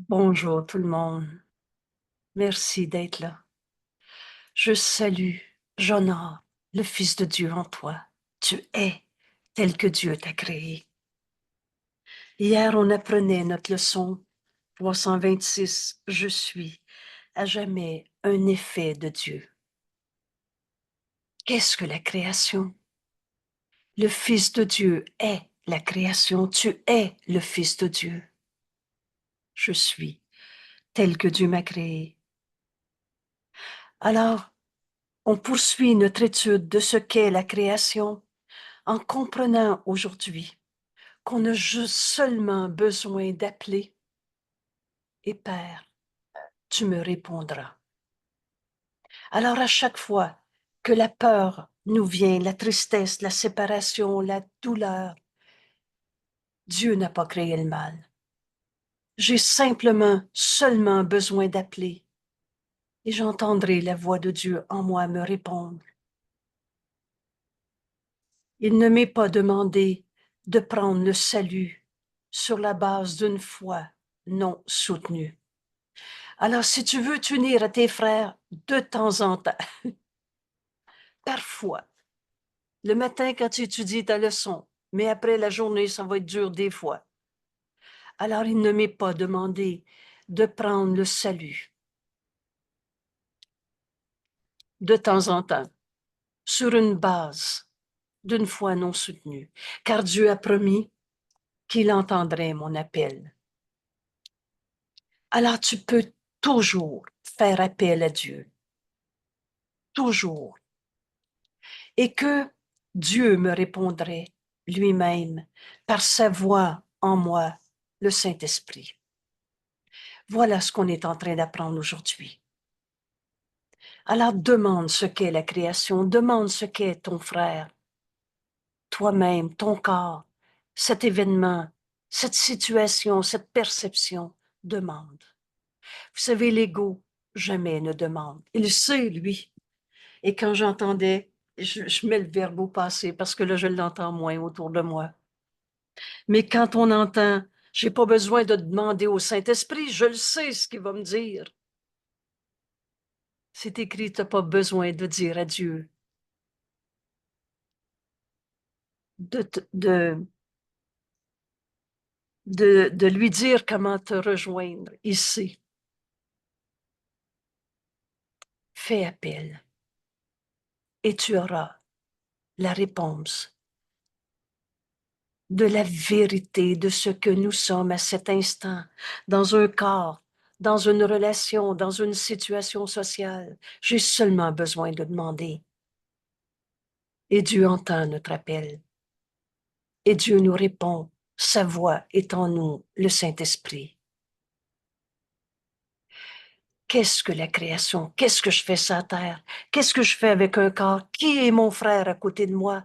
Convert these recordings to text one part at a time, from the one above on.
Bonjour tout le monde. Merci d'être là. Je salue, j'honore le Fils de Dieu en toi. Tu es tel que Dieu t'a créé. Hier, on apprenait notre leçon 326. Je suis à jamais un effet de Dieu. Qu'est-ce que la création? Le Fils de Dieu est la création. Tu es le Fils de Dieu. Je suis tel que Dieu m'a créé. Alors, on poursuit notre étude de ce qu'est la création en comprenant aujourd'hui qu'on a juste seulement besoin d'appeler et Père, tu me répondras. Alors à chaque fois que la peur nous vient, la tristesse, la séparation, la douleur, Dieu n'a pas créé le mal. J'ai seulement besoin d'appeler et j'entendrai la voix de Dieu en moi me répondre. Il ne m'est pas demandé de prendre le salut sur la base d'une foi non soutenue. Alors, si tu veux t'unir à tes frères de temps en temps, parfois, le matin quand tu étudies ta leçon, mais après la journée, ça va être dur des fois. Alors, il ne m'est pas demandé de prendre le salut de temps en temps sur une base d'une foi non soutenue, car Dieu a promis qu'il entendrait mon appel. Alors, tu peux toujours faire appel à Dieu, toujours, et que Dieu me répondrait lui-même par sa voix en moi, le Saint-Esprit. Voilà ce qu'on est en train d'apprendre aujourd'hui. Alors demande ce qu'est la création, demande ce qu'est ton frère, toi-même, ton corps, cet événement, cette situation, cette perception, demande. Vous savez, l'ego jamais ne demande. Il sait, lui. Et quand j'entendais, je mets le verbe au passé parce que là, je l'entends moins autour de moi. Mais quand on entend, j'ai pas besoin de demander au Saint-Esprit, je le sais ce qu'il va me dire. C'est écrit, tu n'as pas besoin de dire à Dieu, de, de, de lui dire comment te rejoindre. Il sait. Fais appel et tu auras la réponse de la vérité de ce que nous sommes à cet instant, dans un corps, dans une relation, dans une situation sociale. J'ai seulement besoin de demander. Et Dieu entend notre appel. Et Dieu nous répond. Sa voix est en nous, le Saint-Esprit. Qu'est-ce que la création? Qu'est-ce que je fais sur la terre? Qu'est-ce que je fais avec un corps? Qui est mon frère à côté de moi?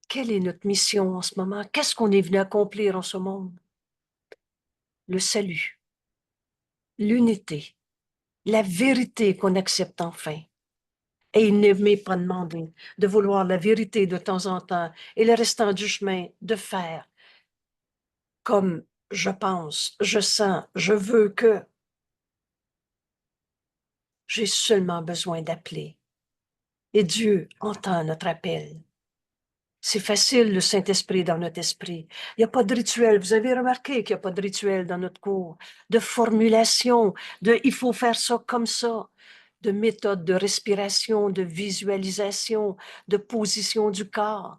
Quelle est notre mission en ce moment? Qu'est-ce qu'on est venu accomplir en ce monde? Le salut, l'unité, la vérité qu'on accepte enfin. Et il ne m'est pas demandé de vouloir la vérité de temps en temps et le restant du chemin de faire comme je pense, je sens, je veux que. J'ai seulement besoin d'appeler. Et Dieu entend notre appel. C'est facile, le Saint-Esprit dans notre esprit. Il n'y a pas de rituel. Vous avez remarqué qu'il n'y a pas de rituel dans notre cours, de formulation, de il faut faire ça comme ça, de méthode de respiration, de visualisation, de position du corps.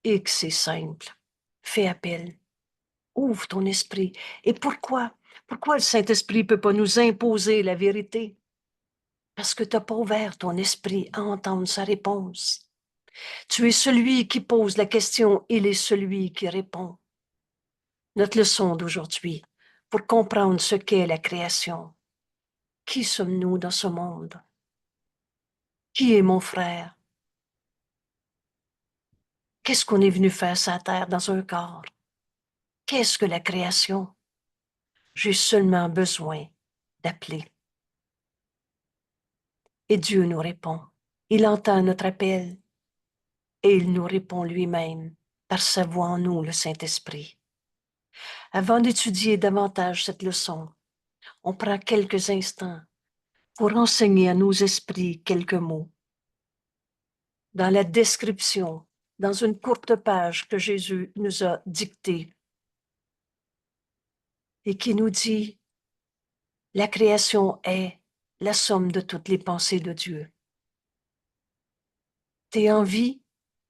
Et que c'est simple. Fais appel. Ouvre ton esprit. Et pourquoi? Pourquoi le Saint-Esprit ne peut pas nous imposer la vérité? Parce que tu n'as pas ouvert ton esprit à entendre sa réponse. Tu es celui qui pose la question, il est celui qui répond. Notre leçon d'aujourd'hui, pour comprendre ce qu'est la création. Qui sommes-nous dans ce monde? Qui est mon frère? Qu'est-ce qu'on est venu faire sur la terre dans un corps? Qu'est-ce que la création? J'ai seulement besoin d'appeler. Et Dieu nous répond. Il entend notre appel et il nous répond lui-même par sa voix en nous, le Saint-Esprit. Avant d'étudier davantage cette leçon, on prend quelques instants pour enseigner à nos esprits quelques mots. Dans la description, dans une courte page que Jésus nous a dictée et qui nous dit, la création est la somme de toutes les pensées de Dieu. T'es en vie,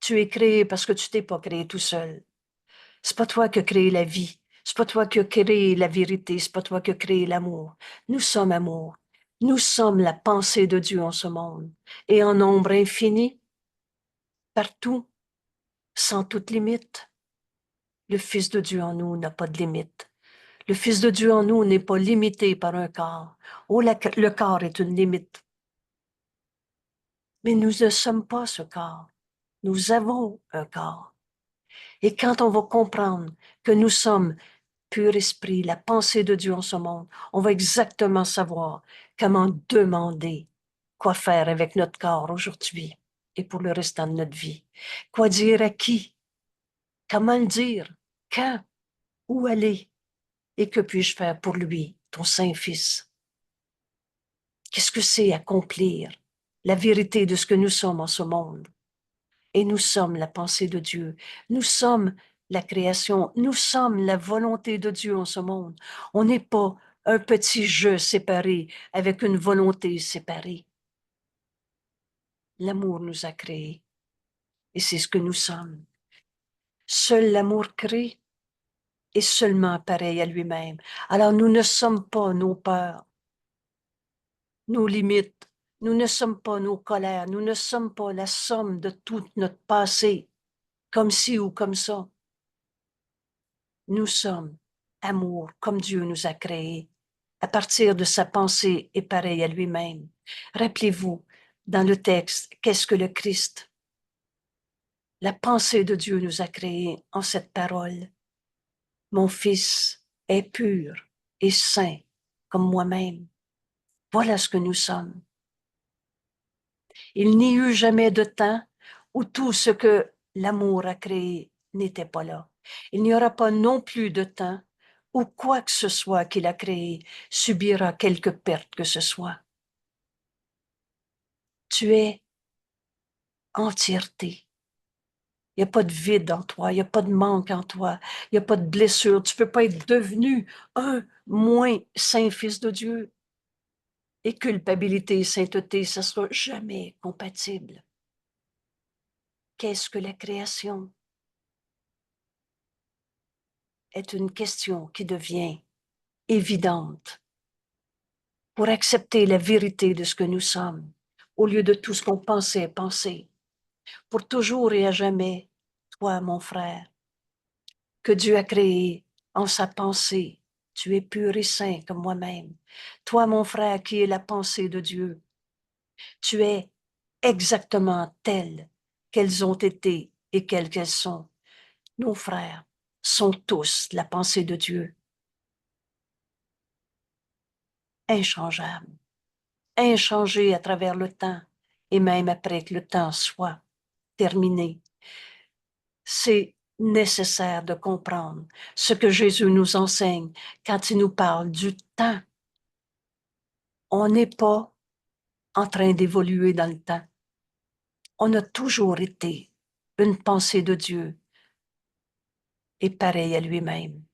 tu es créé parce que tu t'es pas créé tout seul. C'est pas toi qui as créé la vie. C'est pas toi qui as créé la vérité. C'est pas toi qui as créé l'amour. Nous sommes amour. Nous sommes la pensée de Dieu en ce monde. Et en nombre infini, partout, sans toute limite. Le Fils de Dieu en nous n'a pas de limite. Le Fils de Dieu en nous n'est pas limité par un corps. Oh, le corps est une limite. Mais nous ne sommes pas ce corps. Nous avons un corps. Et quand on va comprendre que nous sommes pur esprit, la pensée de Dieu en ce monde, on va exactement savoir comment demander quoi faire avec notre corps aujourd'hui et pour le restant de notre vie. Quoi dire à qui? Comment le dire? Quand? Où aller? Et que puis-je faire pour lui, ton Saint-Fils? Qu'est-ce que c'est accomplir la vérité de ce que nous sommes en ce monde? Et nous sommes la pensée de Dieu. Nous sommes la création. Nous sommes la volonté de Dieu en ce monde. On n'est pas un petit jeu séparé avec une volonté séparée. L'amour nous a créés et c'est ce que nous sommes. Seul l'amour crée et seulement pareil à lui-même. Alors nous ne sommes pas nos peurs, nos limites. Nous ne sommes pas nos colères. Nous ne sommes pas la somme de tout notre passé, comme ci ou comme ça. Nous sommes amour comme Dieu nous a créés, à partir de sa pensée et pareil à lui-même. Rappelez-vous, dans le texte, qu'est-ce que le Christ? La pensée de Dieu nous a créés en cette parole. Mon Fils est pur et saint comme moi-même. Voilà ce que nous sommes. Il n'y eut jamais de temps où tout ce que l'amour a créé n'était pas là. Il n'y aura pas non plus de temps où quoi que ce soit qu'il a créé subira quelque perte que ce soit. Tu es entièreté. Il n'y a pas de vide en toi, il n'y a pas de manque en toi, il n'y a pas de blessure. Tu ne peux pas être devenu un moins saint fils de Dieu. Et culpabilité et sainteté, ça ne sera jamais compatible. Qu'est-ce que la création? Est une question qui devient évidente pour accepter la vérité de ce que nous sommes, au lieu de tout ce qu'on pensait penser, pour toujours et à jamais, toi, mon frère, que Dieu a créé en sa pensée. Tu es pur et saint comme moi-même. Toi, mon frère, qui est la pensée de Dieu, tu es exactement tel qu'elles ont été et quelles qu'elles sont. Nos frères sont tous la pensée de Dieu, inchangeable, inchangé à travers le temps et même après que le temps soit terminé. C'est nécessaire de comprendre ce que Jésus nous enseigne quand il nous parle du temps. On n'est pas en train d'évoluer dans le temps. On a toujours été une pensée de Dieu et pareil à lui-même.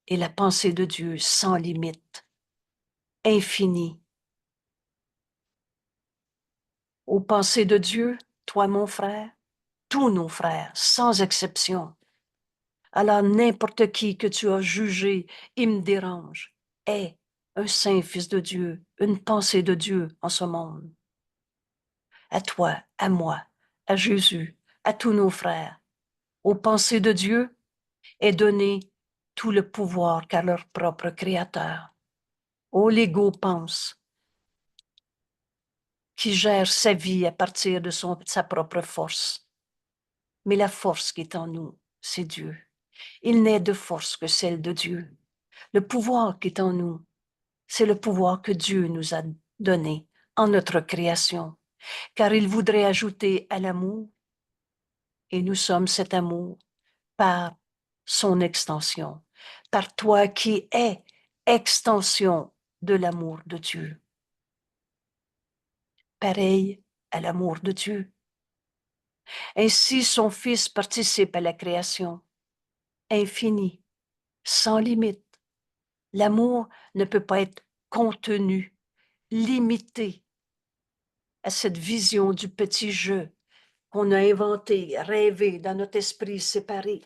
Et la pensée de Dieu sans limite, infinie. Aux pensées de Dieu, toi mon frère, tous nos frères, sans exception. Alors n'importe qui que tu as jugé, il me dérange, est un saint fils de Dieu, une pensée de Dieu en ce monde. À toi, à moi, à Jésus, à tous nos frères, aux pensées de Dieu est donné tout le pouvoir qu'a leur propre Créateur. Oh, l'ego pense, qui gère sa vie à partir de sa propre force. Mais la force qui est en nous, c'est Dieu. Il n'est de force que celle de Dieu. Le pouvoir qui est en nous, c'est le pouvoir que Dieu nous a donné en notre création, car il voudrait ajouter à l'amour, et nous sommes cet amour par son extension, par toi qui es extension de l'amour de Dieu. Pareil à l'amour de Dieu. Ainsi, son Fils participe à la création, infini, sans limite. L'amour ne peut pas être contenu, limité à cette vision du petit jeu qu'on a inventé, rêvé dans notre esprit séparé.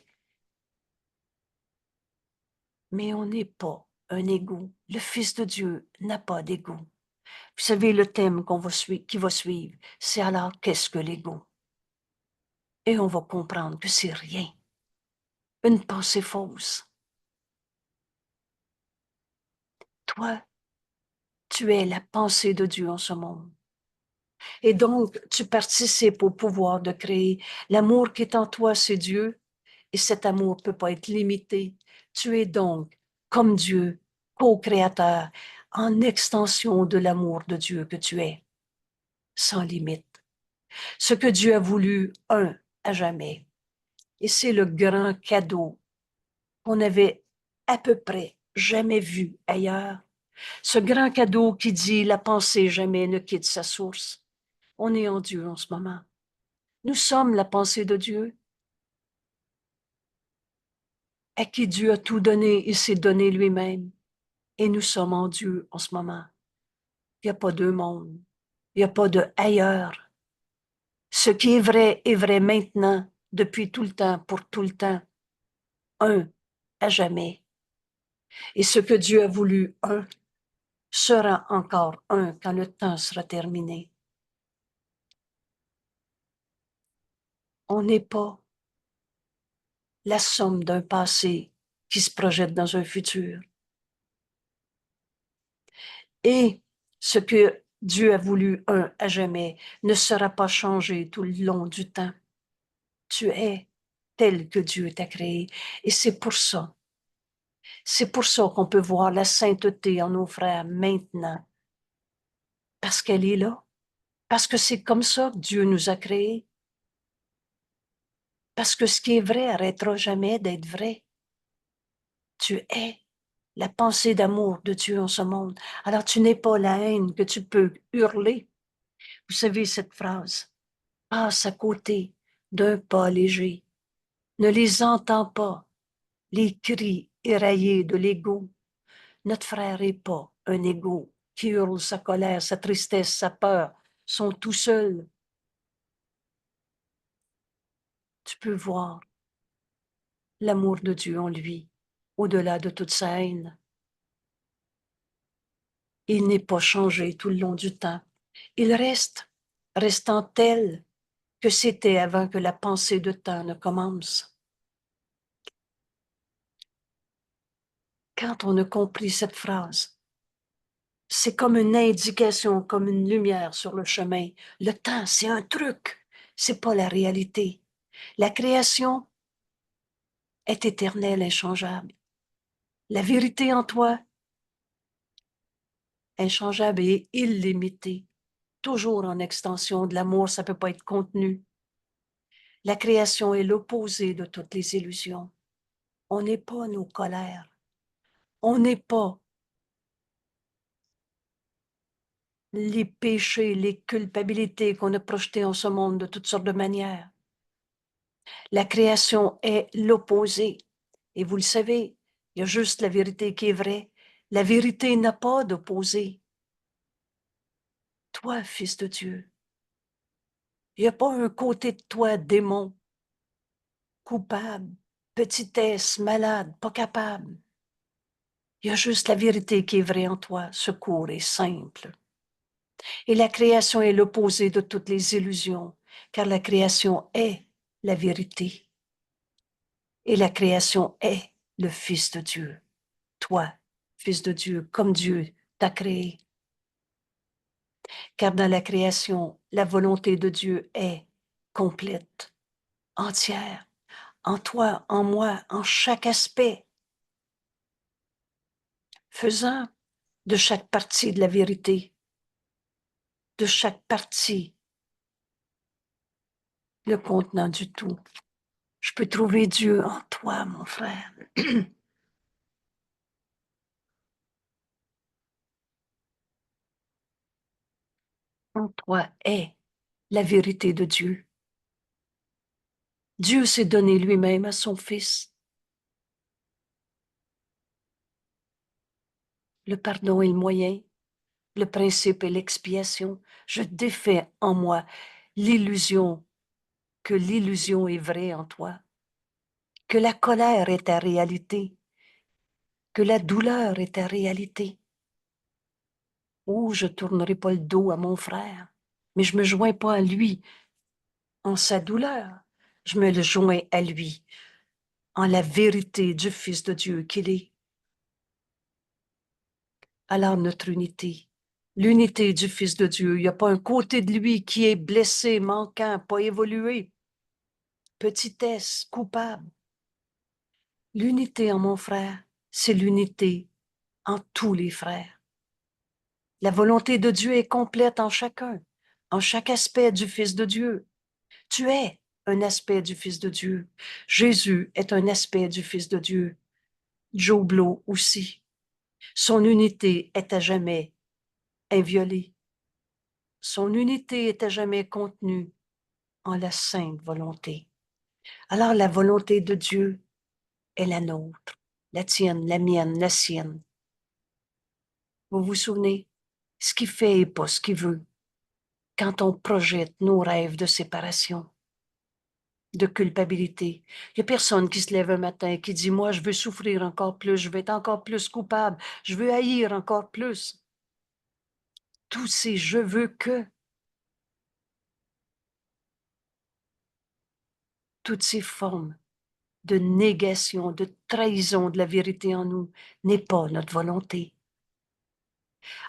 Mais on n'est pas un égo. Le Fils de Dieu n'a pas d'égo. Vous savez, le thème qui va suivre, c'est alors qu'est-ce que l'égo? Et on va comprendre que c'est rien. Une pensée fausse. Toi, tu es la pensée de Dieu en ce monde. Et donc, tu participes au pouvoir de créer. L'amour qui est en toi, c'est Dieu. Et cet amour ne peut pas être limité. Tu es donc, comme Dieu, co-créateur, en extension de l'amour de Dieu que tu es, sans limite. Ce que Dieu a voulu, un, à jamais. Et c'est le grand cadeau qu'on avait à peu près jamais vu ailleurs. Ce grand cadeau qui dit la pensée jamais ne quitte sa source. On est en Dieu en ce moment. Nous sommes la pensée de Dieu, à qui Dieu a tout donné, il s'est donné lui-même. Et nous sommes en Dieu en ce moment. Il n'y a pas deux mondes. Il n'y a pas de ailleurs. Ce qui est vrai maintenant, depuis tout le temps, pour tout le temps. Un, à jamais. Et ce que Dieu a voulu, un, sera encore un quand le temps sera terminé. On n'est pas la somme d'un passé qui se projette dans un futur. Et ce que Dieu a voulu, un, à jamais, ne sera pas changé tout le long du temps. Tu es tel que Dieu t'a créé. Et c'est pour ça qu'on peut voir la sainteté en nos frères maintenant. Parce qu'elle est là. Parce que c'est comme ça que Dieu nous a créés. Parce que ce qui est vrai arrêtera jamais d'être vrai. Tu es la pensée d'amour de Dieu en ce monde. Alors tu n'es pas la haine que tu peux hurler. Vous savez cette phrase, passe à côté d'un pas léger. Ne les entends pas, les cris éraillés de l'ego. Notre frère n'est pas un ego qui hurle sa colère, sa tristesse, sa peur, sont tout seuls. Tu peux voir l'amour de Dieu en lui, au-delà de toute sa haine. Il n'est pas changé tout le long du temps. Il reste, restant tel que c'était avant que la pensée de temps ne commence. Quand on a compris cette phrase, c'est comme une indication, comme une lumière sur le chemin. Le temps, c'est un truc, c'est pas la réalité. La création est éternelle, inchangeable. La vérité en toi, inchangeable et illimitée, toujours en extension de l'amour, ça peut pas être contenu. La création est l'opposé de toutes les illusions. On n'est pas nos colères. On n'est pas les péchés, les culpabilités qu'on a projetées en ce monde de toutes sortes de manières. La création est l'opposé. Et vous le savez, il y a juste la vérité qui est vraie. La vérité n'a pas d'opposé. Toi, fils de Dieu, il n'y a pas un côté de toi démon, coupable, petitesse, malade, pas capable. Il y a juste la vérité qui est vraie en toi, secours et simple. Et la création est l'opposé de toutes les illusions, car la création est la vérité. Et la création est le Fils de Dieu. Toi, Fils de Dieu, comme Dieu t'a créé. Car dans la création, la volonté de Dieu est complète, entière, en toi, en moi, en chaque aspect, faisant de chaque partie de la vérité, de chaque partie le contenant du tout. Je peux trouver Dieu en toi. toi, mon frère. En toi est la vérité de Dieu. Dieu s'est donné lui-même à son Fils. Le pardon est le moyen, le principe est l'expiation. Je défais en moi l'illusion que l'illusion est vraie en toi, que la colère est ta réalité, que la douleur est ta réalité. Oh, je tournerai pas le dos à mon frère, mais je me joins pas à lui en sa douleur. Je me le joins à lui en la vérité du Fils de Dieu qu'il est. Alors notre unité, l'unité du Fils de Dieu, il n'y a pas un côté de lui qui est blessé, manquant, pas évolué, petitesse, coupable. L'unité en mon frère, c'est l'unité en tous les frères. La volonté de Dieu est complète en chacun, en chaque aspect du Fils de Dieu. Tu es un aspect du Fils de Dieu. Jésus est un aspect du Fils de Dieu. Joe Blow aussi. Son unité est à jamais inviolée. Son unité est à jamais contenue en la sainte volonté. Alors la volonté de Dieu est la nôtre, la tienne, la mienne, la sienne. Vous vous souvenez? Ce qu'il fait et pas ce qu'il veut. Quand on projette nos rêves de séparation, de culpabilité. Il n'y a personne qui se lève un matin et qui dit, moi, je veux souffrir encore plus, je veux être encore plus coupable, je veux haïr encore plus. Tous ces je veux que, toutes ces formes de négation, de trahison de la vérité en nous, n'est pas notre volonté.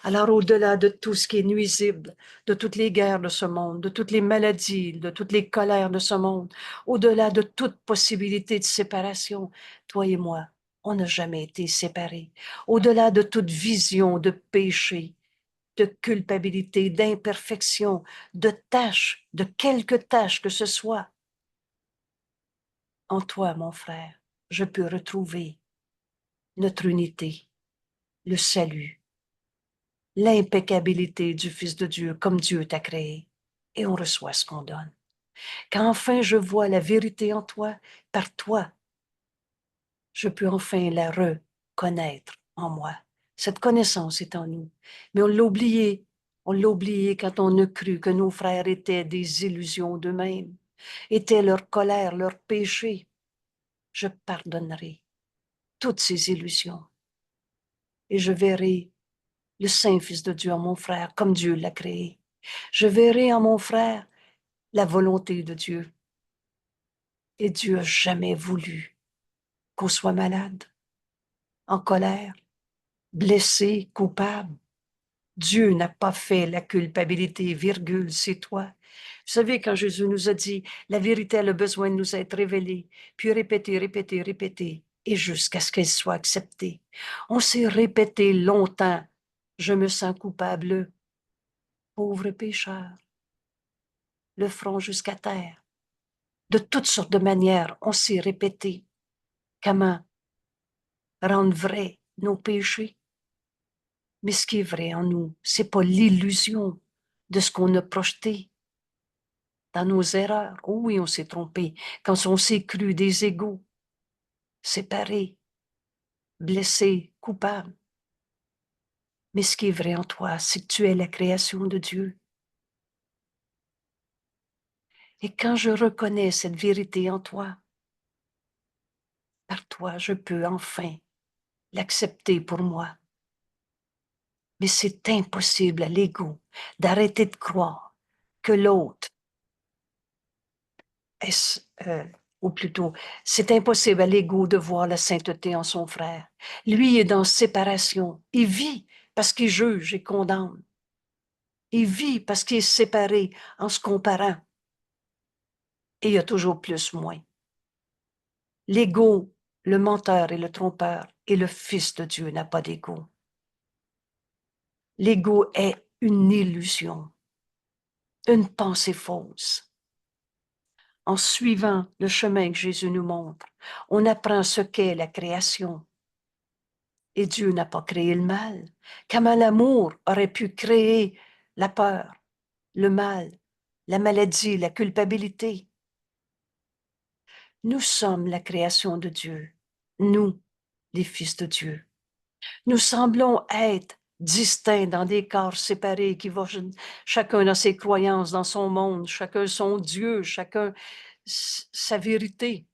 Alors, au-delà de tout ce qui est nuisible, de toutes les guerres de ce monde, de toutes les maladies, de toutes les colères de ce monde, au-delà de toute possibilité de séparation, toi et moi, on n'a jamais été séparés. Au-delà de toute vision de péché, de culpabilité, d'imperfection, de tâches, de quelque tâche que ce soit, en toi, mon frère, je peux retrouver notre unité, le salut, l'impeccabilité du Fils de Dieu comme Dieu t'a créé. Et on reçoit ce qu'on donne. Quand enfin je vois la vérité en toi, par toi, je peux enfin la reconnaître en moi. Cette connaissance est en nous. Mais on l'a oublié. On l'a oublié quand on a cru que nos frères étaient des illusions d'eux-mêmes, étaient leur colère, leur péché. Je pardonnerai toutes ces illusions et je verrai le Saint-Fils de Dieu en mon frère, comme Dieu l'a créé. Je verrai en mon frère la volonté de Dieu. Et Dieu n'a jamais voulu qu'on soit malade, en colère, blessé, coupable. Dieu n'a pas fait la culpabilité, virgule, c'est toi. Vous savez, quand Jésus nous a dit, la vérité a le besoin de nous être révélée, puis répéter, répéter, répéter, et jusqu'à ce qu'elle soit acceptée. On s'est répété longtemps, je me sens coupable, pauvre pécheur, le front jusqu'à terre. De toutes sortes de manières, on s'est répété comment rendre vrai nos péchés. Mais ce qui est vrai en nous, c'est pas l'illusion de ce qu'on a projeté dans nos erreurs. Oh oui, on s'est trompé quand on s'est cru des égaux, séparés, blessés, coupables. Mais ce qui est vrai en toi, c'est que tu es la création de Dieu. Et quand je reconnais cette vérité en toi, par toi, je peux enfin l'accepter pour moi. Mais c'est impossible à l'ego d'arrêter de croire que l'autre est, ou plutôt, c'est impossible à l'ego de voir la sainteté en son frère. Lui est dans séparation. Il vit parce qu'il juge et condamne. Il vit parce qu'il est séparé en se comparant. Et il y a toujours plus, moins. L'ego, le menteur et le trompeur, et le Fils de Dieu n'a pas d'ego. L'ego est une illusion, une pensée fausse. En suivant le chemin que Jésus nous montre, on apprend ce qu'est la création. Et Dieu n'a pas créé le mal. Comment l'amour aurait pu créer la peur, le mal, la maladie, la culpabilité? Nous sommes la création de Dieu, nous, les fils de Dieu. Nous semblons être distincts dans des corps séparés qui vont chacun dans ses croyances, dans son monde, chacun son Dieu, chacun sa vérité.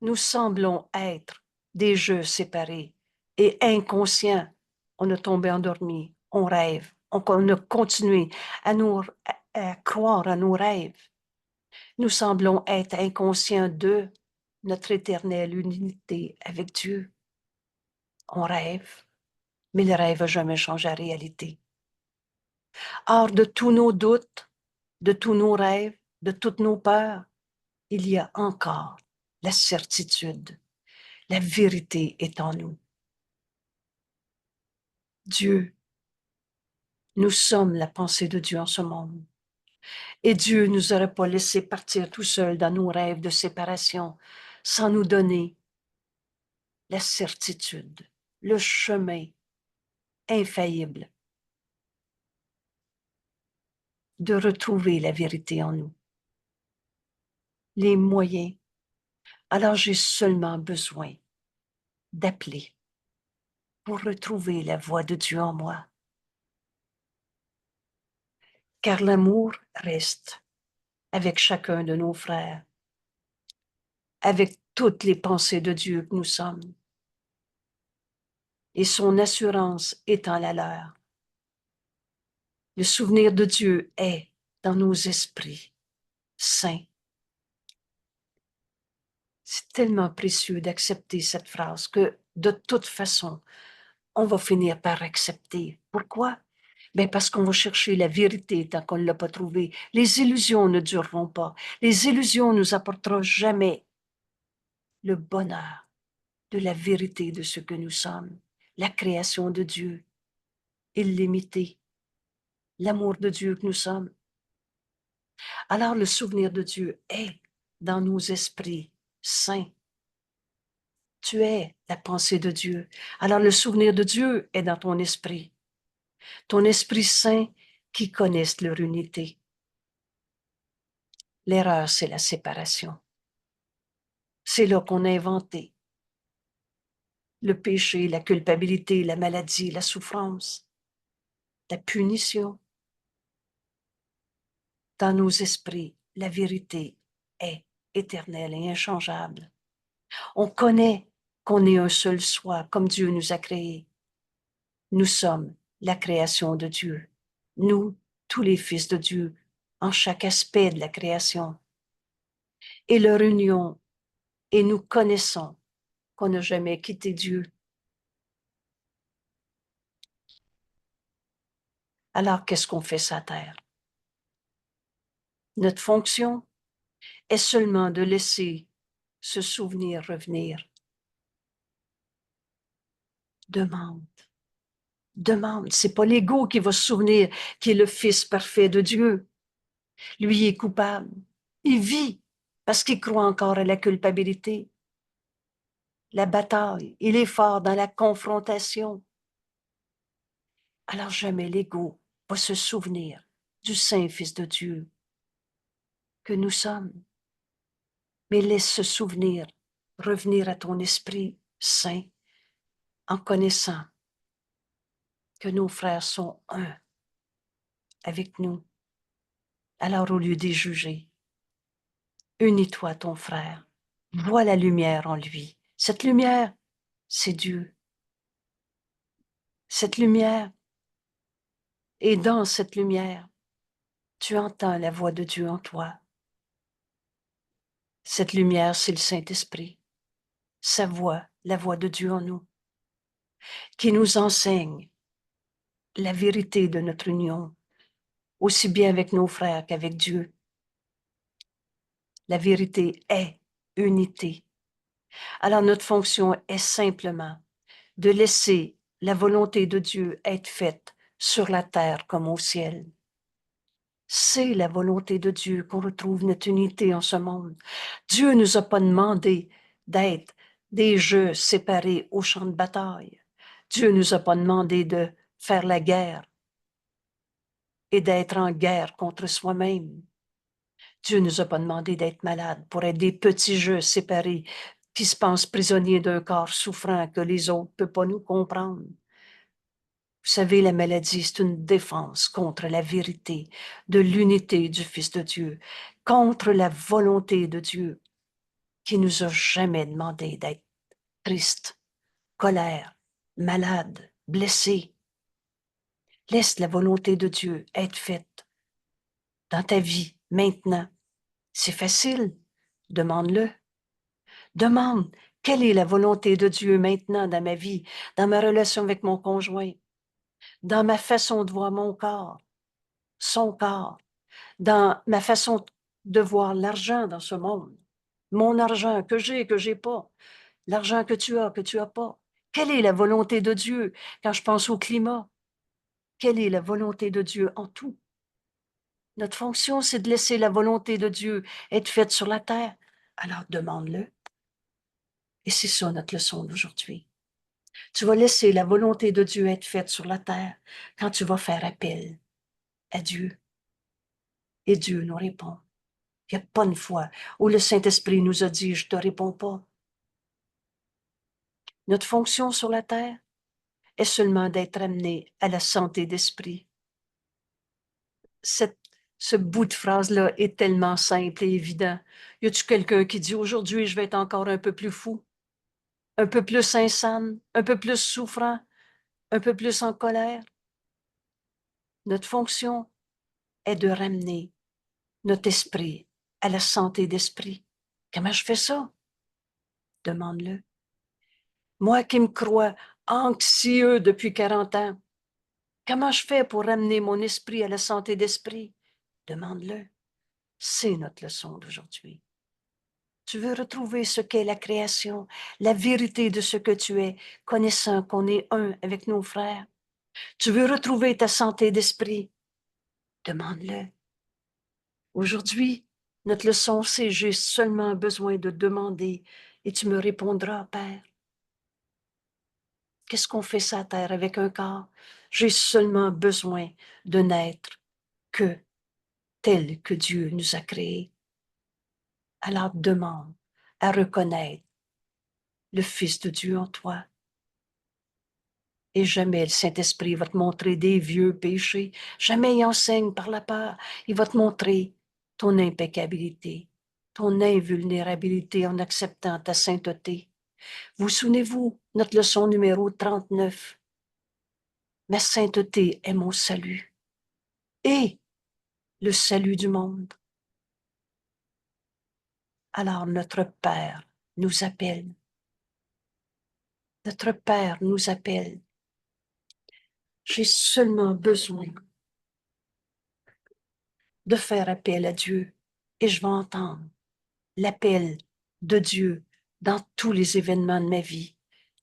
Nous semblons être des jeux séparés et inconscients. On a tombé endormi, on rêve, on a continué à croire à nos rêves. Nous semblons être inconscients de notre éternelle unité avec Dieu. On rêve, mais le rêve n'a jamais changé la réalité. Hors de tous nos doutes, de tous nos rêves, de toutes nos peurs, il y a encore la certitude. La vérité est en nous. Dieu, nous sommes la pensée de Dieu en ce monde. Et Dieu ne nous aurait pas laissé partir tout seul dans nos rêves de séparation sans nous donner la certitude, le chemin infaillible de retrouver la vérité en nous. Les moyens. Alors j'ai seulement besoin d'appeler pour retrouver la voix de Dieu en moi. Car l'amour reste avec chacun de nos frères, avec toutes les pensées de Dieu que nous sommes. Et son assurance est en la leur. Le souvenir de Dieu est dans nos esprits saints. C'est tellement précieux d'accepter cette phrase que de toute façon, on va finir par accepter. Pourquoi? Ben parce qu'on va chercher la vérité tant qu'on ne l'a pas trouvée. Les illusions ne dureront pas. Les illusions ne nous apporteront jamais le bonheur de la vérité de ce que nous sommes, la création de Dieu, illimitée, l'amour de Dieu que nous sommes. Alors le souvenir de Dieu est dans nos esprits saints. Tu es la pensée de Dieu. Alors le souvenir de Dieu est dans ton esprit saint qui connaissent leur unité. L'erreur, c'est la séparation. C'est là qu'on a inventé le péché, la culpabilité, la maladie, la souffrance, la punition. Dans nos esprits, la vérité est éternelle et inchangeable. On connaît qu'on est un seul soi, comme Dieu nous a créés. Nous sommes la création de Dieu. Nous, tous les fils de Dieu, en chaque aspect de la création. Et leur union, et nous connaissons qu'on n'a jamais quitté Dieu. Alors, qu'est-ce qu'on fait sur la terre? Notre fonction est seulement de laisser ce souvenir revenir. Demande. Demande. C'est pas l'ego qui va se souvenir qui est le fils parfait de Dieu. Lui est coupable. Il vit parce qu'il croit encore à la culpabilité. La bataille, il est fort dans la confrontation. Alors jamais l'ego va se souvenir du Saint-Fils de Dieu que nous sommes. Mais laisse ce souvenir revenir à ton esprit saint en connaissant que nos frères sont un avec nous. Alors au lieu de les juger, unis-toi à ton frère, vois la lumière en lui. Cette lumière, c'est Dieu. Cette lumière, et dans cette lumière, tu entends la voix de Dieu en toi. Cette lumière, c'est le Saint-Esprit, sa voix, la voix de Dieu en nous, qui nous enseigne la vérité de notre union, aussi bien avec nos frères qu'avec Dieu. La vérité est unité. Alors notre fonction est simplement de laisser la volonté de Dieu être faite sur la terre comme au ciel. C'est la volonté de Dieu qu'on retrouve notre unité en ce monde. Dieu nous a pas demandé d'être des jeux séparés au champ de bataille. Dieu nous a pas demandé de faire la guerre et d'être en guerre contre soi-même. Dieu nous a pas demandé d'être malades pour être des petits jeux séparés qui se pensent prisonniers d'un corps souffrant que les autres ne peuvent pas nous comprendre. Vous savez, la maladie, c'est une défense contre la vérité de l'unité du Fils de Dieu, contre la volonté de Dieu qui nous a jamais demandé d'être triste, colère, malade, blessé. Laisse la volonté de Dieu être faite dans ta vie maintenant. C'est facile. Demande-le. Demande, quelle est la volonté de Dieu maintenant dans ma vie, dans ma relation avec mon conjoint, dans ma façon de voir mon corps, son corps, dans ma façon de voir l'argent dans ce monde. Mon argent que j'ai pas. L'argent que tu as pas. Quelle est la volonté de Dieu quand je pense au climat? Quelle est la volonté de Dieu en tout? Notre fonction, c'est de laisser la volonté de Dieu être faite sur la terre. Alors demande-le. Et c'est ça notre leçon d'aujourd'hui. Tu vas laisser la volonté de Dieu être faite sur la terre quand tu vas faire appel à Dieu. Et Dieu nous répond. Il n'y a pas une fois où le Saint-Esprit nous a dit, je ne te réponds pas. Notre fonction sur la terre est seulement d'être amené à la santé d'esprit. Ce bout de phrase-là est tellement simple et évident. Y a-tu quelqu'un qui dit, aujourd'hui, je vais être encore un peu plus fou, un peu plus insane, un peu plus souffrant, un peu plus en colère? Notre fonction est de ramener notre esprit à la santé d'esprit. Comment je fais ça? Demande-le. Moi qui me crois anxieux depuis 40 ans, comment je fais pour ramener mon esprit à la santé d'esprit? Demande-le. C'est notre leçon d'aujourd'hui. Tu veux retrouver ce qu'est la création, la vérité de ce que tu es, connaissant qu'on est un avec nos frères. Tu veux retrouver ta santé d'esprit? Demande-le. Aujourd'hui, notre leçon, c'est j'ai seulement besoin de demander et tu me répondras, Père. Qu'est-ce qu'on fait sur la terre avec un corps? J'ai seulement besoin de n'être que tel que Dieu nous a créés. Alors demande à reconnaître le Fils de Dieu en toi. Et jamais le Saint-Esprit va te montrer des vieux péchés. Jamais il enseigne par la peur. Il va te montrer ton impeccabilité, ton invulnérabilité en acceptant ta sainteté. Vous souvenez-vous, notre leçon numéro 39. Ma sainteté est mon salut et le salut du monde. Alors notre Père nous appelle. Notre Père nous appelle. J'ai seulement besoin de faire appel à Dieu et je vais entendre l'appel de Dieu dans tous les événements de ma vie,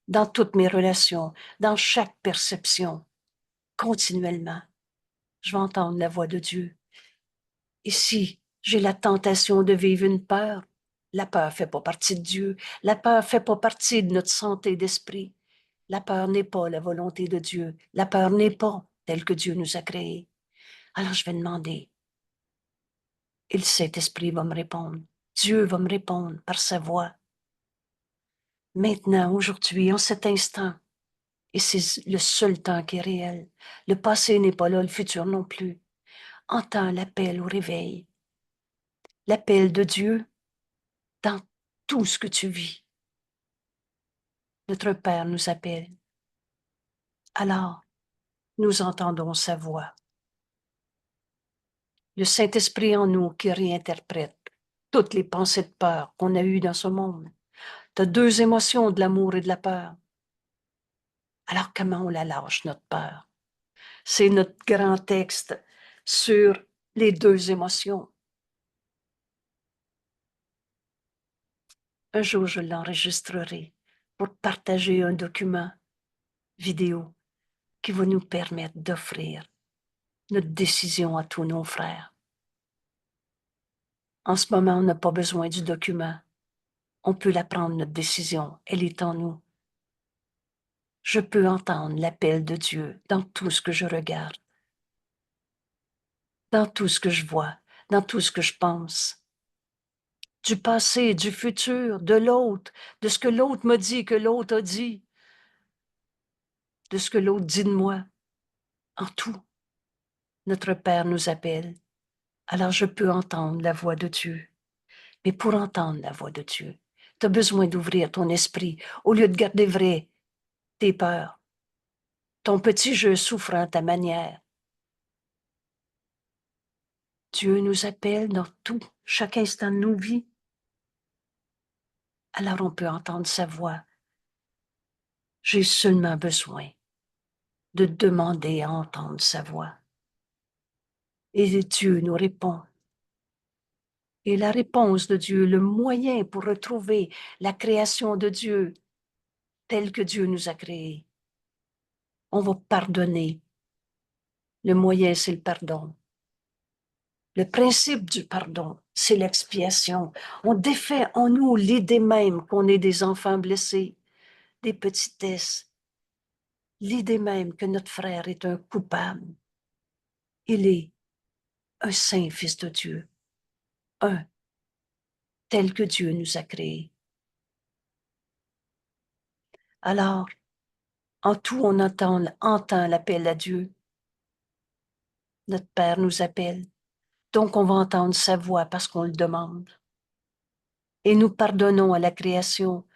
dans toutes mes relations, dans chaque perception, continuellement. Je vais entendre la voix de Dieu. Et si j'ai la tentation de vivre une peur, la peur ne fait pas partie de Dieu. La peur ne fait pas partie de notre santé d'esprit. La peur n'est pas la volonté de Dieu. La peur n'est pas telle que Dieu nous a créés. Alors je vais demander. Et le Saint-Esprit va me répondre. Dieu va me répondre par sa voix. Maintenant, aujourd'hui, en cet instant, et c'est le seul temps qui est réel. Le passé n'est pas là, le futur non plus. Entends l'appel au réveil. L'appel de Dieu dans tout ce que tu vis. Notre Père nous appelle. Alors, nous entendons sa voix. Le Saint-Esprit en nous qui réinterprète toutes les pensées de peur qu'on a eues dans ce monde. Tu as deux émotions, de l'amour et de la peur. Alors, comment on la lâche, notre peur? C'est notre grand texte sur les deux émotions. Un jour, je l'enregistrerai pour partager un document vidéo qui va nous permettre d'offrir notre décision à tous nos frères. En ce moment, on n'a pas besoin du document. On peut la prendre, notre décision. Elle est en nous. Je peux entendre l'appel de Dieu dans tout ce que je regarde, dans tout ce que je vois, dans tout ce que je pense. Du passé, du futur, de l'autre, de ce que l'autre m'a dit, que l'autre a dit, de ce que l'autre dit de moi. En tout, notre Père nous appelle. Alors je peux entendre la voix de Dieu. Mais pour entendre la voix de Dieu, tu as besoin d'ouvrir ton esprit au lieu de garder vrai tes peurs, ton petit jeu souffrant à ta manière. Dieu nous appelle dans tout, chaque instant de nos vies. Alors on peut entendre sa voix. J'ai seulement besoin de demander à entendre sa voix. Et Dieu nous répond. Et la réponse de Dieu, le moyen pour retrouver la création de Dieu telle que Dieu nous a créés, on va pardonner. Le moyen, c'est le pardon. Le principe du pardon, c'est l'expiation. On défait en nous l'idée même qu'on est des enfants blessés, des petitesses, l'idée même que notre frère est un coupable. Il est un saint fils de Dieu, un tel que Dieu nous a créés. Alors, en tout, on entend l'appel à Dieu. Notre Père nous appelle. Donc, on va entendre sa voix parce qu'on le demande. Et nous pardonnons à la création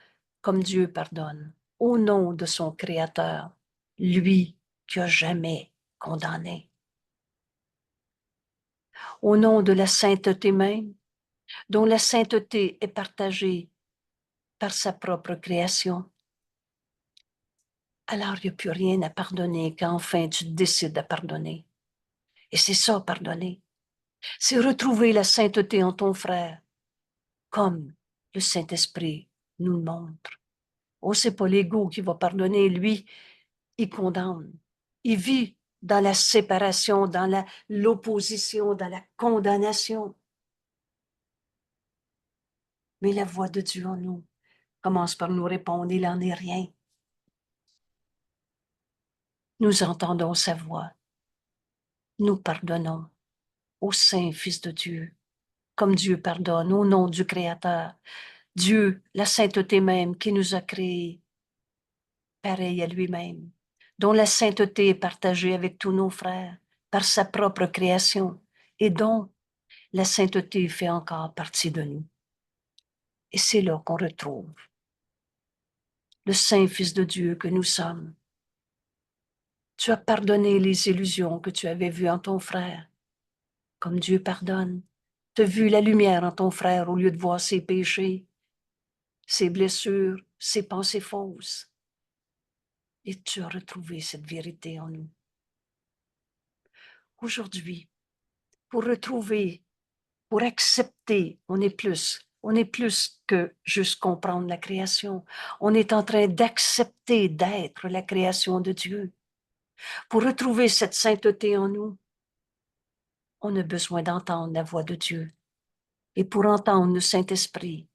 comme Dieu pardonne, au nom de son Créateur, lui qui a jamais condamné. Au nom de la sainteté même, dont la sainteté est partagée par sa propre création. Alors, il n'y a plus rien à pardonner quand enfin tu décides de pardonner. Et c'est ça, pardonner. C'est retrouver la sainteté en ton frère, comme le Saint-Esprit nous le montre. Oh, c'est pas l'ego qui va pardonner, lui, il condamne. Il vit dans la séparation, dans l'opposition, dans la condamnation. Mais la voix de Dieu en nous commence par nous répondre, il n'en est rien. Nous entendons sa voix. Nous pardonnons au Saint Fils de Dieu, comme Dieu pardonne au nom du Créateur. Dieu, la sainteté même qui nous a créés, pareil à lui-même, dont la sainteté est partagée avec tous nos frères par sa propre création et dont la sainteté fait encore partie de nous. Et c'est là qu'on retrouve le Saint Fils de Dieu que nous sommes. Tu as pardonné les illusions que tu avais vues en ton frère, comme Dieu pardonne. Tu as vu la lumière en ton frère au lieu de voir ses péchés, ses blessures, ses pensées fausses. Et tu as retrouvé cette vérité en nous. Aujourd'hui, pour retrouver, pour accepter, on est plus que juste comprendre la création. On est en train d'accepter d'être la création de Dieu. Pour retrouver cette sainteté en nous, on a besoin d'entendre la voix de Dieu. Et pour entendre le Saint-Esprit,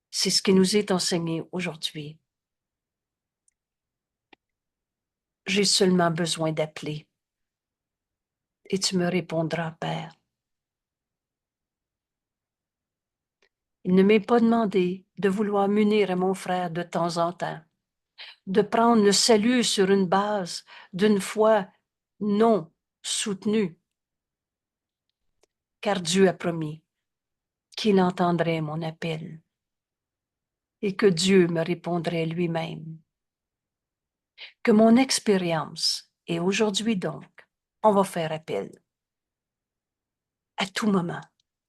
c'est ce qui nous est enseigné aujourd'hui. J'ai seulement besoin d'appeler. Et tu me répondras, Père. Il ne m'est pas demandé de vouloir m'unir à mon frère de temps en temps, de prendre le salut sur une base d'une foi non soutenue, car Dieu a promis qu'il entendrait mon appel et que Dieu me répondrait lui-même. Que mon expérience, et aujourd'hui donc, on va faire appel à tout moment,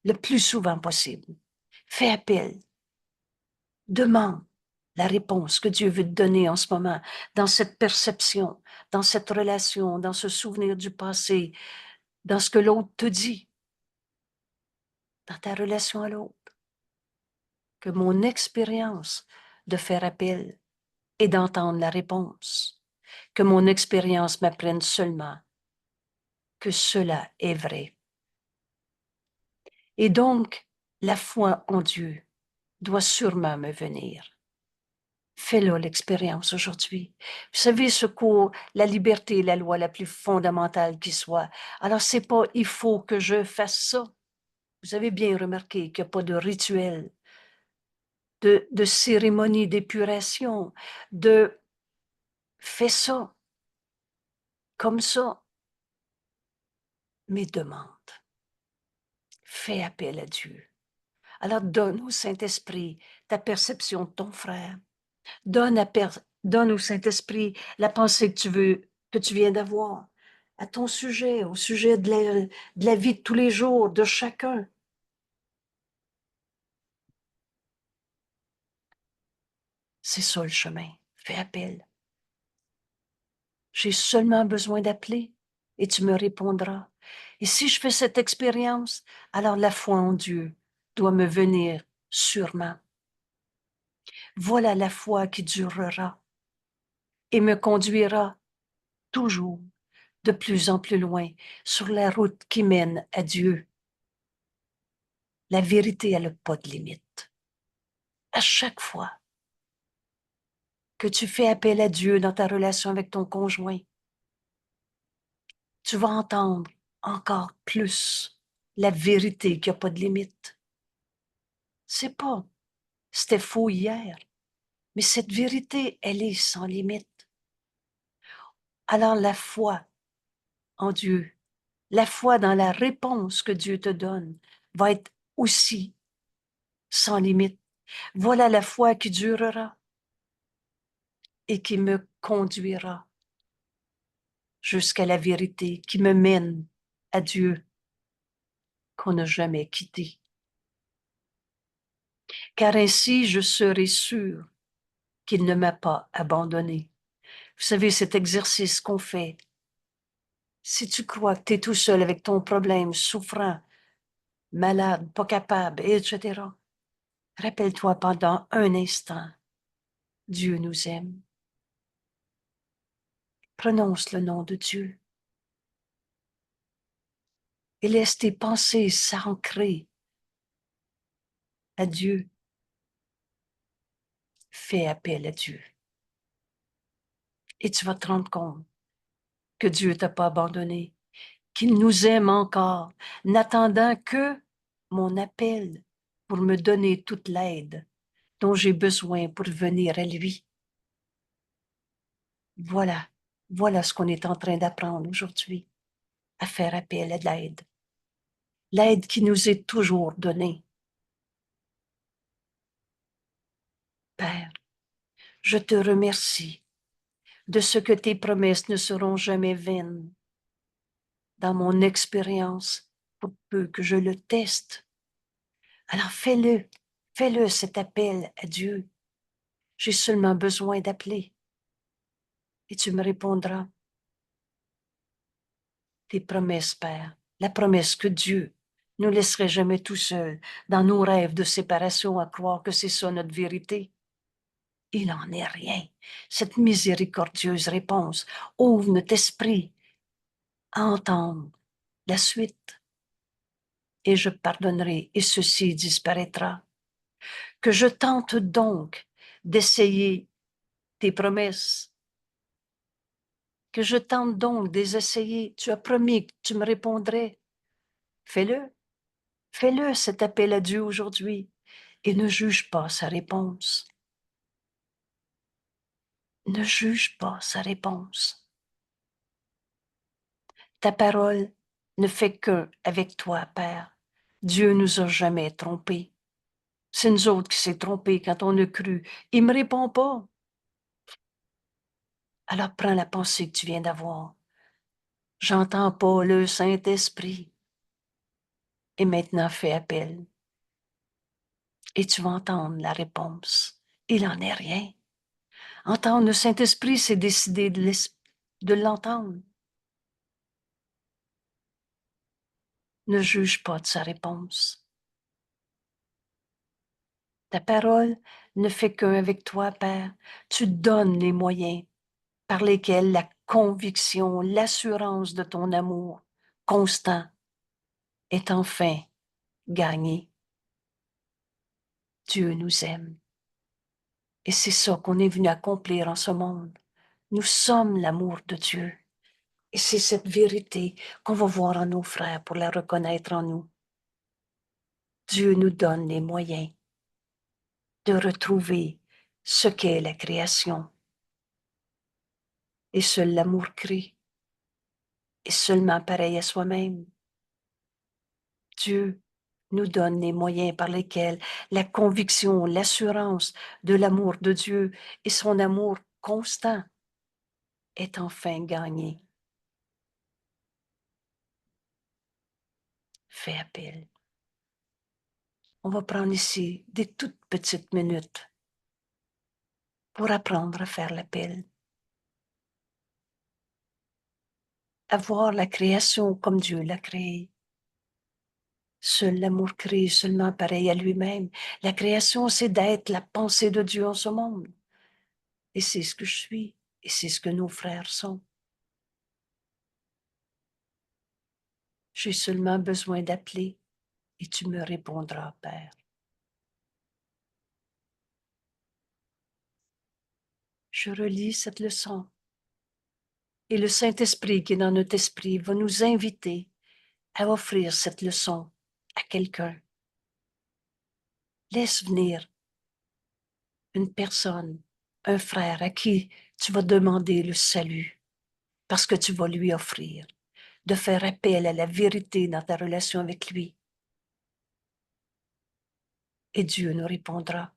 le plus souvent possible. Fais appel. Demande la réponse que Dieu veut te donner en ce moment, dans cette perception, dans cette relation, dans ce souvenir du passé, dans ce que l'autre te dit, dans ta relation à l'autre. Que mon expérience de faire appel et d'entendre la réponse, que mon expérience m'apprenne seulement que cela est vrai. Et donc, la foi en Dieu doit sûrement me venir. Fais-le l'expérience aujourd'hui. Vous savez, ce cours, la liberté est la loi la plus fondamentale qui soit. Alors, c'est pas il faut que je fasse ça. Vous avez bien remarqué qu'il n'y a pas de rituel, de cérémonie d'épuration, de fais ça, comme ça. Mais demande, fais appel à Dieu. Alors, donne au Saint-Esprit ta perception de ton frère. Donne au Saint-Esprit la pensée que tu viens d'avoir à ton sujet, au sujet de la vie de tous les jours de chacun. C'est ça le chemin. Fais appel. J'ai seulement besoin d'appeler et tu me répondras. Et si je fais cette expérience, alors la foi en Dieu doit me venir sûrement. Voilà la foi qui durera et me conduira toujours de plus en plus loin sur la route qui mène à Dieu. La vérité, elle n'a pas de limite. À chaque fois que tu fais appel à Dieu dans ta relation avec ton conjoint, tu vas entendre encore plus la vérité qui n'a pas de limite. C'est pas, c'était faux hier, mais cette vérité, elle est sans limite. Alors la foi en Dieu, la foi dans la réponse que Dieu te donne va être aussi sans limite. Voilà la foi qui durera et qui me conduira jusqu'à la vérité, qui me mène à Dieu qu'on n'a jamais quitté. Car ainsi je serai sûr qu'il ne m'a pas abandonné. Vous savez, cet exercice qu'on fait, si tu crois que tu es tout seul avec ton problème, souffrant, malade, pas capable, etc., rappelle-toi pendant un instant, Dieu nous aime. Prononce le nom de Dieu et laisse tes pensées s'ancrer à Dieu. Fais appel à Dieu. Et tu vas te rendre compte que Dieu t'a pas abandonné, qu'il nous aime encore, n'attendant que mon appel pour me donner toute l'aide dont j'ai besoin pour venir à lui. Voilà, voilà ce qu'on est en train d'apprendre aujourd'hui, à faire appel à l'aide. L'aide qui nous est toujours donnée. Père, je te remercie de ce que tes promesses ne seront jamais vaines. Dans mon expérience, pour peu que je le teste, alors fais-le cet appel à Dieu. J'ai seulement besoin d'appeler et tu me répondras. Tes promesses, Père, la promesse que Dieu nous laisserait jamais tout seuls dans nos rêves de séparation à croire que c'est ça notre vérité. Il n'en est rien. Cette miséricordieuse réponse ouvre notre esprit à entendre la suite. Et je pardonnerai et ceci disparaîtra. Que je tente donc d'essayer tes promesses, que je tente donc d'essayer. Tu as promis que tu me répondrais. Fais-le. Fais-le, cet appel à Dieu aujourd'hui, et ne juge pas sa réponse. Ne juge pas sa réponse. Ta parole ne fait qu'un avec toi, Père. Dieu nous a jamais trompés. C'est nous autres qui s'est trompés quand on a cru. Il me répond pas. Alors prends la pensée que tu viens d'avoir. J'entends pas le Saint-Esprit. Et maintenant fais appel. Et tu vas entendre la réponse. Il n'en est rien. Entendre le Saint-Esprit, c'est décider de l'entendre. Ne juge pas de sa réponse. Ta parole ne fait qu'un avec toi, Père. Tu donnes les moyens par lesquels la conviction, l'assurance de ton amour constant est enfin gagnée. Dieu nous aime. Et c'est ça qu'on est venu accomplir en ce monde. Nous sommes l'amour de Dieu. Et c'est cette vérité qu'on va voir en nos frères pour la reconnaître en nous. Dieu nous donne les moyens de retrouver ce qu'est la création. Et seul l'amour crée. Et seulement pareil à soi-même. Dieu nous donne les moyens par lesquels la conviction, l'assurance de l'amour de Dieu et son amour constant est enfin gagnée. Fais appel. On va prendre ici des toutes petites minutes pour apprendre à faire l'appel. À voir la création comme Dieu l'a créée. Seul l'amour crée seulement pareil à lui-même. La création, c'est d'être la pensée de Dieu en ce monde. Et c'est ce que je suis, et c'est ce que nos frères sont. J'ai seulement besoin d'appeler, et tu me répondras, Père. Je relis cette leçon. Et le Saint-Esprit qui est dans notre esprit va nous inviter à offrir cette leçon à quelqu'un. Laisse venir une personne, un frère à qui tu vas demander le salut parce que tu vas lui offrir de faire appel à la vérité dans ta relation avec lui. Et Dieu nous répondra.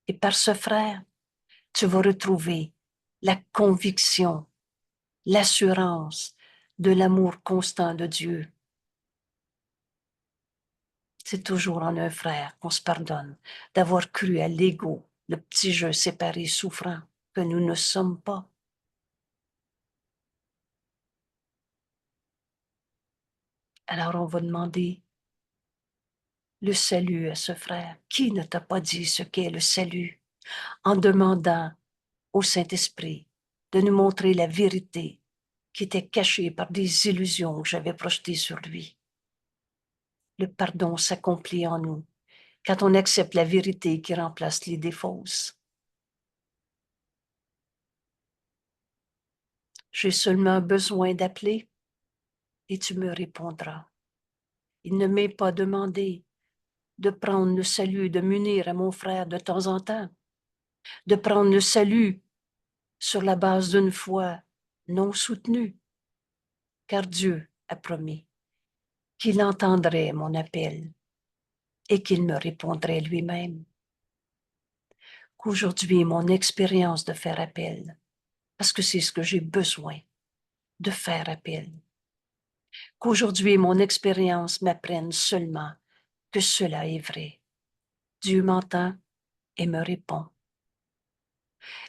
Et par ce frère, tu vas retrouver la conviction, l'assurance de l'amour constant de Dieu. C'est toujours en un frère qu'on se pardonne d'avoir cru à l'ego, le petit jeu séparé souffrant que nous ne sommes pas. Alors on va demander le salut à ce frère. Qui ne t'a pas dit ce qu'est le salut? En demandant au Saint-Esprit de nous montrer la vérité qui était cachée par des illusions que j'avais projetées sur lui. Le pardon s'accomplit en nous quand on accepte la vérité qui remplace l'idée fausse. J'ai seulement besoin d'appeler et tu me répondras. Il ne m'est pas demandé de prendre le salut, de m'unir à mon frère de temps en temps, de prendre le salut sur la base d'une foi non soutenue, car Dieu a promis qu'il entendrait mon appel et qu'il me répondrait lui-même. Qu'aujourd'hui, mon expérience de faire appel, parce que c'est ce que j'ai besoin, de faire appel, qu'aujourd'hui, mon expérience m'apprenne seulement que cela est vrai. Dieu m'entend et me répond.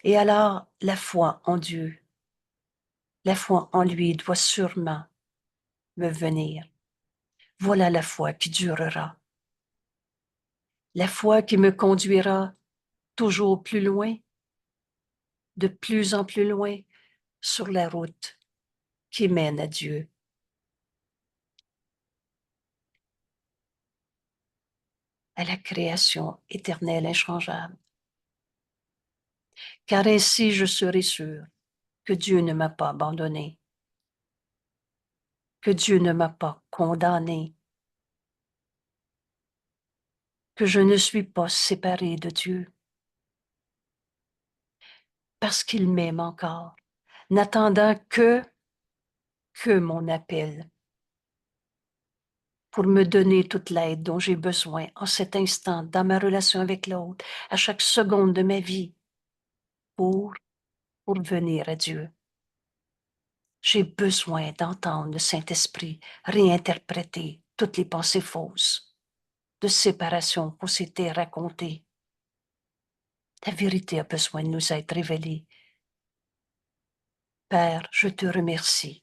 Et alors, la foi en Dieu, la foi en lui doit sûrement me venir. Voilà la foi qui durera. La foi qui me conduira toujours plus loin, de plus en plus loin, sur la route qui mène à Dieu. À la création éternelle inchangeable. Car ainsi je serai sûr que Dieu ne m'a pas abandonné, que Dieu ne m'a pas condamné, que je ne suis pas séparé de Dieu, parce qu'il m'aime encore, n'attendant que mon appel pour me donner toute l'aide dont j'ai besoin en cet instant, dans ma relation avec l'autre, à chaque seconde de ma vie, pour venir à Dieu. J'ai besoin d'entendre le Saint-Esprit réinterpréter toutes les pensées fausses de séparation qu'on s'était racontées. La vérité a besoin de nous être révélée. Père, je te remercie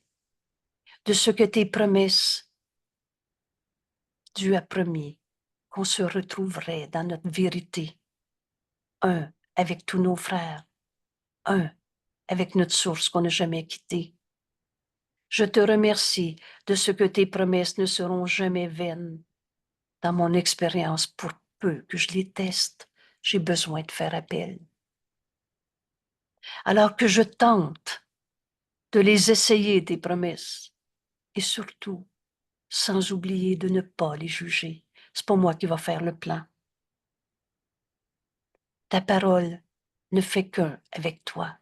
de ce que tes promesses, Dieu a promis qu'on se retrouverait dans notre vérité, un avec tous nos frères, un avec notre source qu'on n'a jamais quittée. Je te remercie de ce que tes promesses ne seront jamais vaines dans mon expérience pour peu que je les teste, j'ai besoin de faire appel. Alors que je tente de les essayer, tes promesses, et surtout, sans oublier de ne pas les juger. C'est pas moi qui va faire le plan. Ta parole ne fait qu'un avec toi.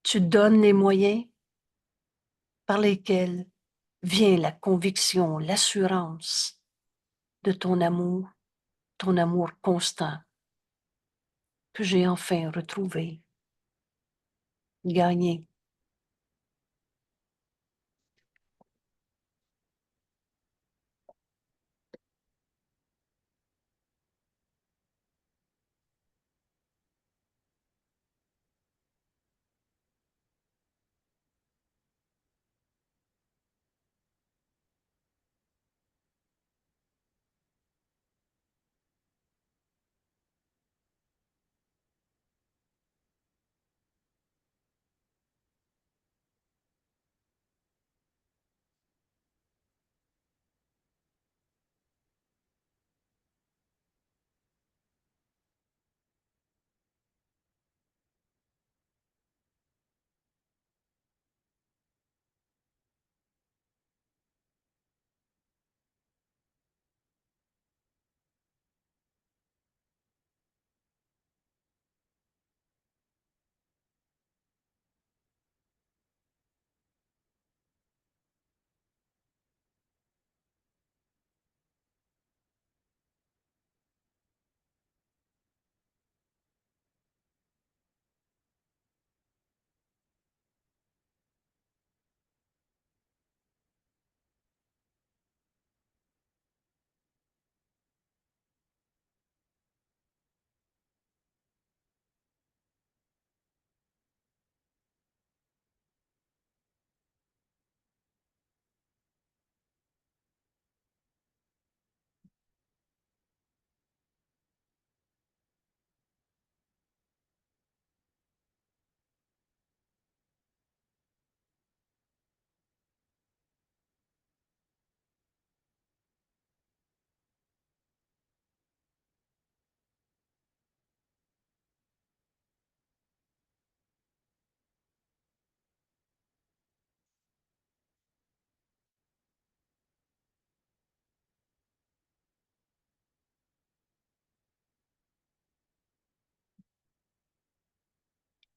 Tu donnes les moyens par lesquels vient la conviction, l'assurance de ton amour constant, que j'ai enfin retrouvé, gagné.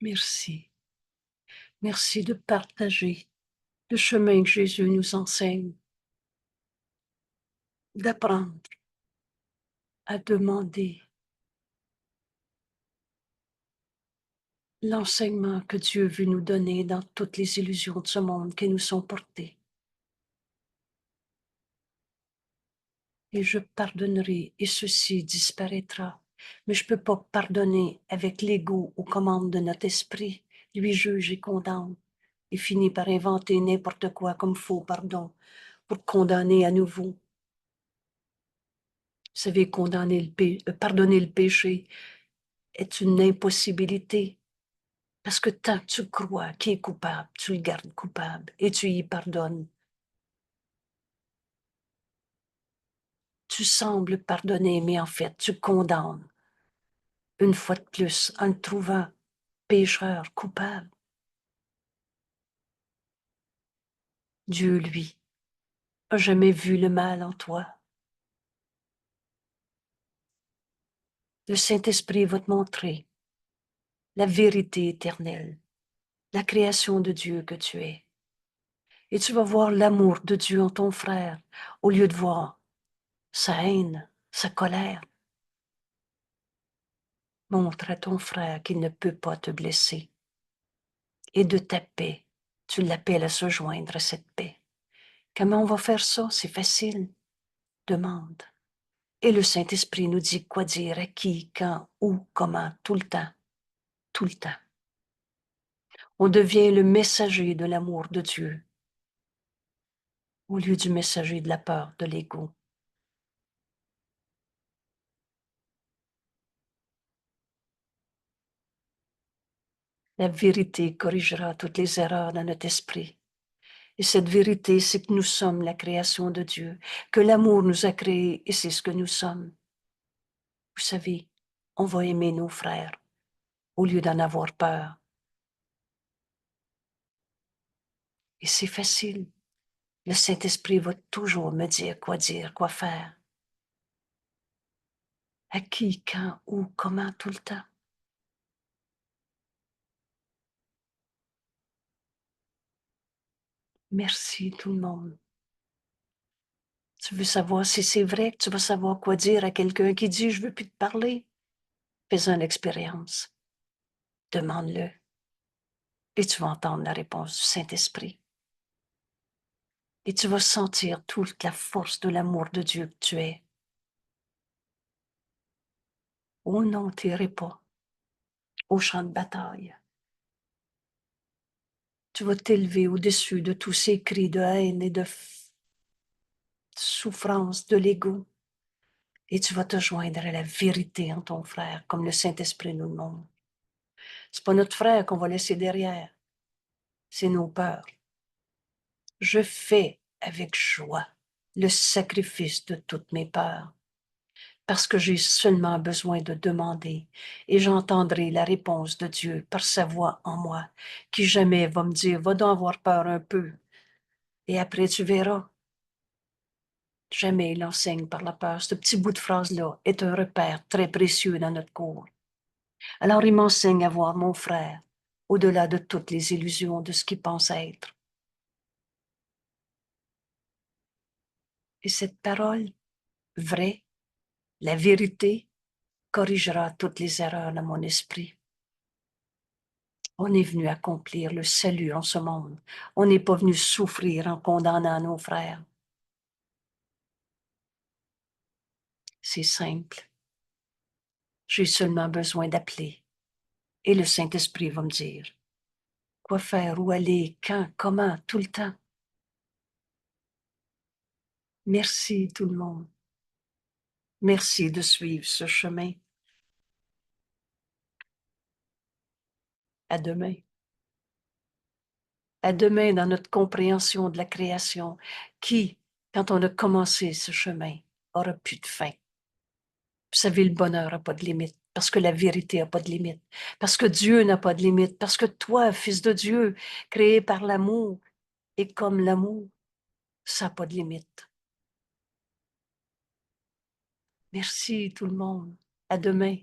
Merci. Merci de partager le chemin que Jésus nous enseigne, d'apprendre à demander l'enseignement que Dieu veut nous donner dans toutes les illusions de ce monde qui nous sont portées. Et je pardonnerai et ceci disparaîtra. Mais je ne peux pas pardonner avec l'ego aux commandes de notre esprit. Lui juge et condamne et finit par inventer n'importe quoi comme faux pardon pour condamner à nouveau. Vous savez, pardonner le péché est une impossibilité parce que tant que tu crois qu'il est coupable, tu le gardes coupable et tu y pardonnes. Tu sembles pardonner, mais en fait, tu condamnes une fois de plus en le trouvant pécheur, coupable. Dieu, lui, a jamais vu le mal en toi. Le Saint-Esprit va te montrer la vérité éternelle, la création de Dieu que tu es. Et tu vas voir l'amour de Dieu en ton frère au lieu de voir sa haine, sa colère. Montre à ton frère qu'il ne peut pas te blesser. Et de ta paix, tu l'appelles à se joindre à cette paix. Comment on va faire ça? C'est facile. Demande. Et le Saint-Esprit nous dit quoi dire, à qui, quand, où, comment, tout le temps. Tout le temps. On devient le messager de l'amour de Dieu au lieu du messager de la peur, de l'ego. La vérité corrigera toutes les erreurs dans notre esprit. Et cette vérité, c'est que nous sommes la création de Dieu, que l'amour nous a créés et c'est ce que nous sommes. Vous savez, on va aimer nos frères au lieu d'en avoir peur. Et c'est facile. Le Saint-Esprit va toujours me dire, quoi faire. À qui, quand, où, comment, tout le temps. Merci tout le monde. Tu veux savoir si c'est vrai que tu vas savoir quoi dire à quelqu'un qui dit je veux plus te parler? Fais-en l'expérience. Demande-le. Et tu vas entendre la réponse du Saint-Esprit. Et tu vas sentir toute la force de l'amour de Dieu que tu es. Oh non, t'irai pas au champ de bataille. Tu vas t'élever au-dessus de tous ces cris de haine et de souffrance de l'ego. Et tu vas te joindre à la vérité en ton frère, comme le Saint-Esprit nous le montre. C'est pas notre frère qu'on va laisser derrière, c'est nos peurs. Je fais avec joie le sacrifice de toutes mes peurs, parce que j'ai seulement besoin de demander et j'entendrai la réponse de Dieu par sa voix en moi, qui jamais va me dire, va donc avoir peur un peu, et après tu verras. Jamais il enseigne par la peur. Ce petit bout de phrase-là est un repère très précieux dans notre cours. Alors il m'enseigne à voir mon frère au-delà de toutes les illusions de ce qu'il pense être. Et cette parole vraie, la vérité, corrigera toutes les erreurs de mon esprit. On est venu accomplir le salut en ce monde. On n'est pas venu souffrir en condamnant nos frères. C'est simple. J'ai seulement besoin d'appeler. Et le Saint-Esprit va me dire quoi faire, où aller, quand, comment, tout le temps. Merci tout le monde. Merci de suivre ce chemin. À demain. À demain dans notre compréhension de la création qui, quand on a commencé ce chemin, aura plus de fin. Vous savez, le bonheur n'a pas de limite, parce que la vérité n'a pas de limite, parce que Dieu n'a pas de limite, parce que toi, fils de Dieu, créé par l'amour, et comme l'amour, ça n'a pas de limite. Merci tout le monde. À demain.